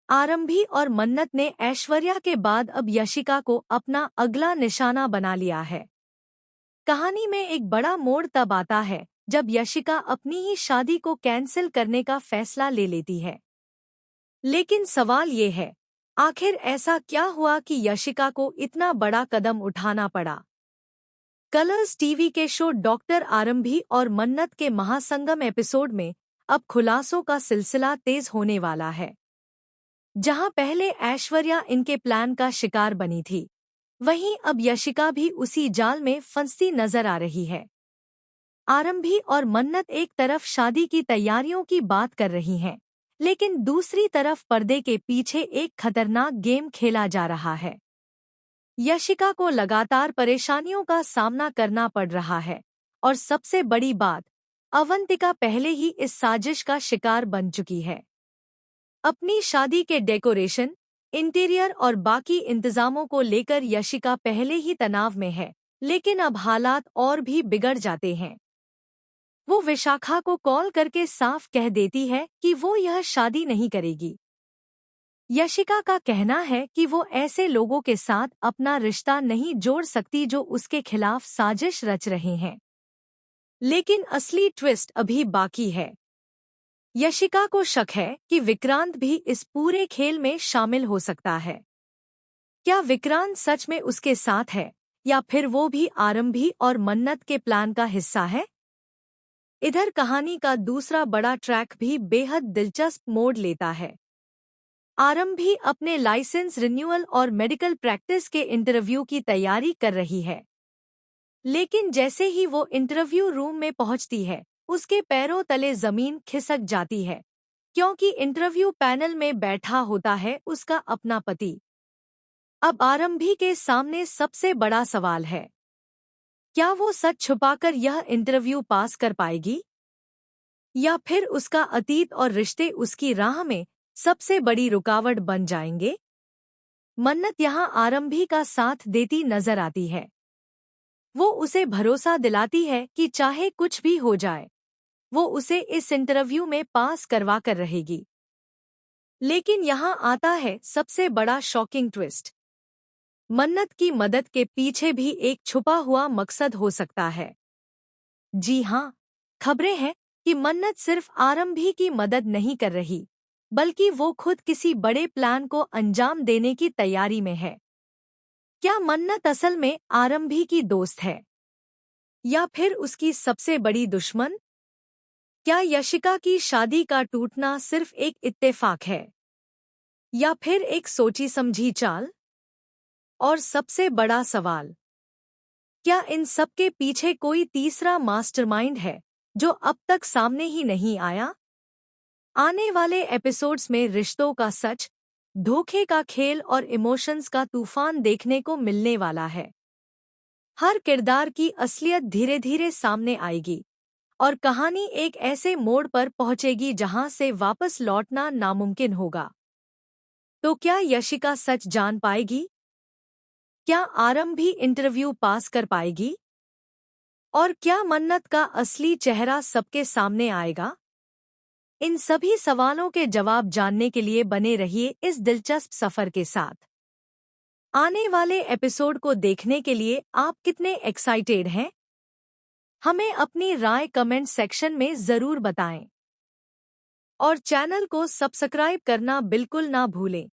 आरंभी और मन्नत ने ऐश्वर्या के बाद अब यशिका को अपना अगला निशाना बना लिया है। कहानी में एक बड़ा मोड़ तब आता है जब यशिका अपनी ही शादी को कैंसिल करने का फैसला ले लेती है। लेकिन सवाल ये है, आखिर ऐसा क्या हुआ कि यशिका को इतना बड़ा कदम उठाना पड़ा? कलर्स टीवी के शो डॉक्टर आरंभी और मन्नत के महासंगम एपिसोड में अब खुलासों का सिलसिला तेज होने वाला है। जहां पहले ऐश्वर्या इनके प्लान का शिकार बनी थी, वहीं अब यशिका भी उसी जाल में फंसती नजर आ रही है। आरंभी और मन्नत एक तरफ शादी की तैयारियों की बात कर रही हैं, लेकिन दूसरी तरफ पर्दे के पीछे एक खतरनाक गेम खेला जा रहा है। यशिका को लगातार परेशानियों का सामना करना पड़ रहा है, और सबसे बड़ी बात, अवंतिका पहले ही इस साजिश का शिकार बन चुकी है। अपनी शादी के डेकोरेशन, इंटीरियर और बाकी इंतजामों को लेकर यशिका पहले ही तनाव में है, लेकिन अब हालात और भी बिगड़ जाते हैं। वो विशाखा को कॉल करके साफ कह देती है कि वो यह शादी नहीं करेगी। यशिका का कहना है कि वो ऐसे लोगों के साथ अपना रिश्ता नहीं जोड़ सकती जो उसके खिलाफ साजिश रच रहे हैं। लेकिन असली ट्विस्ट अभी बाकी है। यशिका को शक है कि विक्रांत भी इस पूरे खेल में शामिल हो सकता है। क्या विक्रांत सच में उसके साथ है, या फिर वो भी आरंभी और मन्नत के प्लान का हिस्सा है? इधर कहानी का दूसरा बड़ा ट्रैक भी बेहद दिलचस्प मोड़ लेता है। आरंभी अपने लाइसेंस रिन्यूअल और मेडिकल प्रैक्टिस के इंटरव्यू की तैयारी कर रही है। लेकिन जैसे ही वो इंटरव्यू रूम में पहुंचती है, उसके पैरों तले जमीन खिसक जाती है, क्योंकि इंटरव्यू पैनल में बैठा होता है उसका अपना पति। अब आरंभी के सामने सबसे बड़ा सवाल है, क्या वो सच छुपाकर यह इंटरव्यू पास कर पाएगी, या फिर उसका अतीत और रिश्ते उसकी राह में सबसे बड़ी रुकावट बन जाएंगे? मन्नत यहाँ आरंभी का साथ देती नजर आती है। वो उसे भरोसा दिलाती है कि चाहे कुछ भी हो जाए, वो उसे इस इंटरव्यू में पास करवा कर रहेगी। लेकिन यहाँ आता है सबसे बड़ा शॉकिंग ट्विस्ट। मन्नत की मदद के पीछे भी एक छुपा हुआ मकसद हो सकता है। जी हाँ, खबरें हैं कि मन्नत सिर्फ आरंभी की मदद नहीं कर रही, बल्कि वो खुद किसी बड़े प्लान को अंजाम देने की तैयारी में है। क्या मन्नत असल में आरंभी की दोस्त है, या फिर उसकी सबसे बड़ी दुश्मन? क्या यशिका की शादी का टूटना सिर्फ एक इत्तेफाक है, या फिर एक सोची समझी चाल? और सबसे बड़ा सवाल, क्या इन सब के पीछे कोई तीसरा मास्टरमाइंड है जो अब तक सामने ही नहीं आया? आने वाले एपिसोड्स में रिश्तों का सच, धोखे का खेल और इमोशंस का तूफान देखने को मिलने वाला है। हर किरदार की असलियत धीरे धीरे सामने आएगी, और कहानी एक ऐसे मोड़ पर पहुंचेगी जहां से वापस लौटना नामुमकिन होगा। तो क्या यशिका सच जान पाएगी? क्या आरंभी इंटरव्यू पास कर पाएगी? और क्या मन्नत का असली चेहरा सबके सामने आएगा? इन सभी सवालों के जवाब जानने के लिए बने रहिए इस दिलचस्प सफर के साथ। आने वाले एपिसोड को देखने के लिए आप कितने एक्साइटेड हैं? हमें अपनी राय कमेंट सेक्शन में जरूर बताएं, और चैनल को सब्सक्राइब करना बिल्कुल ना भूलें।